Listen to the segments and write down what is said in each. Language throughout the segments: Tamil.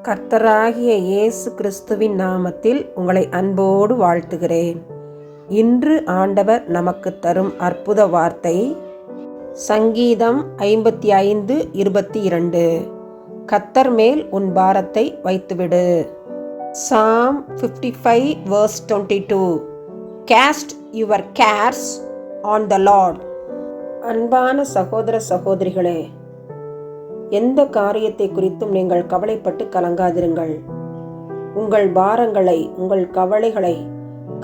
கர்த்தராகிய இயேசு கிறிஸ்துவின் நாமத்தில் உங்களை அன்போடு வாழ்த்துகிறேன். இன்று ஆண்டவர் நமக்கு தரும் அற்புத வார்த்தை சங்கீதம் 55:22. கர்த்தர் மேல் உன் பாரத்தை வைத்துவிடு. Psalm 55:22. Cast your cares on the Lord. அன்பான சகோதர சகோதரிகளே, எந்த காரியத்தை குறித்தும் நீங்கள் கவலைப்பட்டு கலங்காதிருங்கள். உங்கள் பாரங்களை, உங்கள் கவலைகளை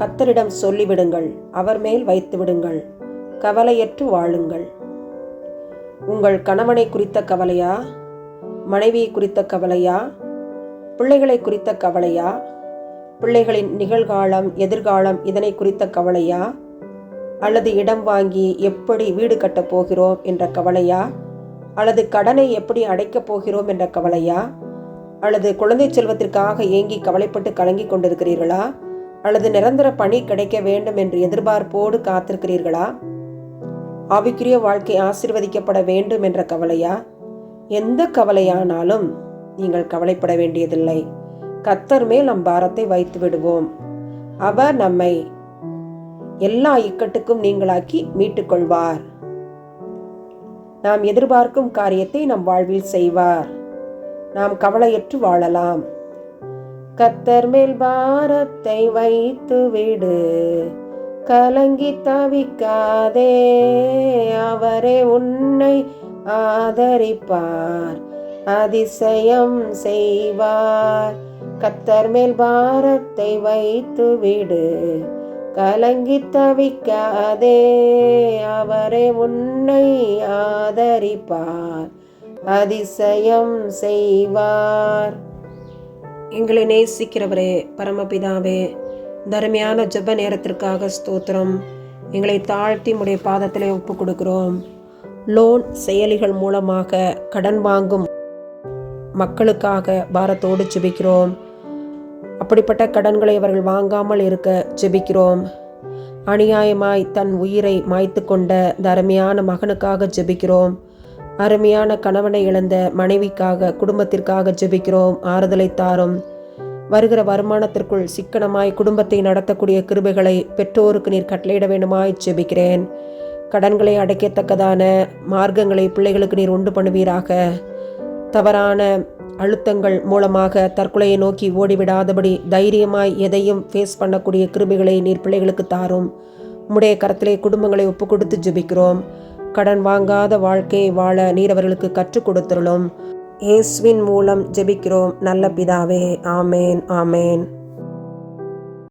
கர்த்தரிடம் சொல்லிவிடுங்கள். அவர் மேல் வைத்து விடுங்கள். கவலையற்று வாழுங்கள். உங்கள் கணவனை குறித்த கவலையா, மனைவியை குறித்த கவலையா, பிள்ளைகளை குறித்த கவலையா, பிள்ளைகளின் நிகழ்காலம் எதிர்காலம் இதனை குறித்த கவலையா, அல்லது இடம் வாங்கி எப்படி வீடு கட்டப் போகிறோம் என்ற கவலையா, அல்லது கடனை எப்படி அடைக்கப் போகிறோம் என்ற கவலையா, அல்லது குழந்தை செல்வத்திற்காக ஏங்கி கவலைப்பட்டு கலங்கி கொண்டிருக்கிறீர்களா, அல்லது நிரந்தர பணி கிடைக்க வேண்டும் என்று எதிர்பார்ப்போடு காத்திருக்கிறீர்களா, ஆவிக்குரிய வாழ்க்கை ஆசீர்வதிக்கப்பட வேண்டும் என்ற கவலையா? எந்த கவலையானாலும் நீங்கள் கவலைப்பட வேண்டியதில்லை. கர்த்தர் மேல் நம் பாரத்தை வைத்து விடுவோம். அவர் நம்மை எல்லா இக்கட்டுக்கும் நீங்களாக்கி மீட்டுக்கொள்வார். நாம் எதிர்பார்க்கும் காரியத்தை நம் வாழ்வில் செய்வார். நாம் கவலையற்று வாழலாம். கர்த்தர் மேல் பாரத்தை வைத்து விடு, கலங்கி தவிக்காதே, அவரே உன்னை ஆதரிப்பார், அதிசயம் செய்வார். கர்த்தர் மேல் பாரத்தை வைத்து விடு, கலங்கி தவிக்காதே, அவரே உன்னை ஆதரிப்பார், அதிசயம் செய்வார். எங்களை நேசிக்கிறவரே, பரமபிதாவே, தர்மையான ஜெப நேரத்திற்காக ஸ்தோத்திரம். எங்களை தாழ்த்தி உடைய பாதத்திலே ஒப்பு கொடுக்கிறோம். லோன் செயலிகள் மூலமாக கடன் வாங்கும் மக்களுக்காக பாரத்தோடு ஜெபிக்கிறோம். அப்படிப்பட்ட கடன்களை அவர்கள் வாங்காமல் இருக்க ஜெபிக்கிறோம். அநியாயமாய் தன் உயிரை மாய்த்து கொண்ட இந்த அருமையான மகனுக்காக ஜெபிக்கிறோம். அருமையான கணவனை இழந்த மனைவிக்காக, குடும்பத்திற்காக ஜெபிக்கிறோம். ஆறுதலை தாரும். வருகிற வருமானத்திற்குள் சிக்கனமாய் குடும்பத்தை நடத்தக்கூடிய கிருபைகளை பெற்றோருக்கு நீர் கட்டளையிட வேண்டுமாய் ஜெபிக்கிறேன். கடன்களை அடைக்கத்தக்கதான மார்க்கங்களை பிள்ளைகளுக்கு நீர் உண்டு பண்ணுவீராக. தவறான அழுத்தங்கள் மூலமாக தற்கொலையை நோக்கி ஓடிவிடாதபடி தைரியமாய் எதையும் ஃபேஸ் பண்ணக்கூடிய கிருபைகளை நீர் பிள்ளைகளுக்கு தாரும். உம்முடைய கரத்திலே குடும்பங்களை ஒப்பு கொடுத்து ஜெபிக்கிறோம். கடன் வாங்காத வாழ்க்கையை வாழ நீர் அவர்களுக்கு கற்றுக் கொடுத்துள்ளோம். இயேசுவின் மூலம் ஜெபிக்கிறோம் நல்ல பிதாவே. ஆமேன், ஆமேன்.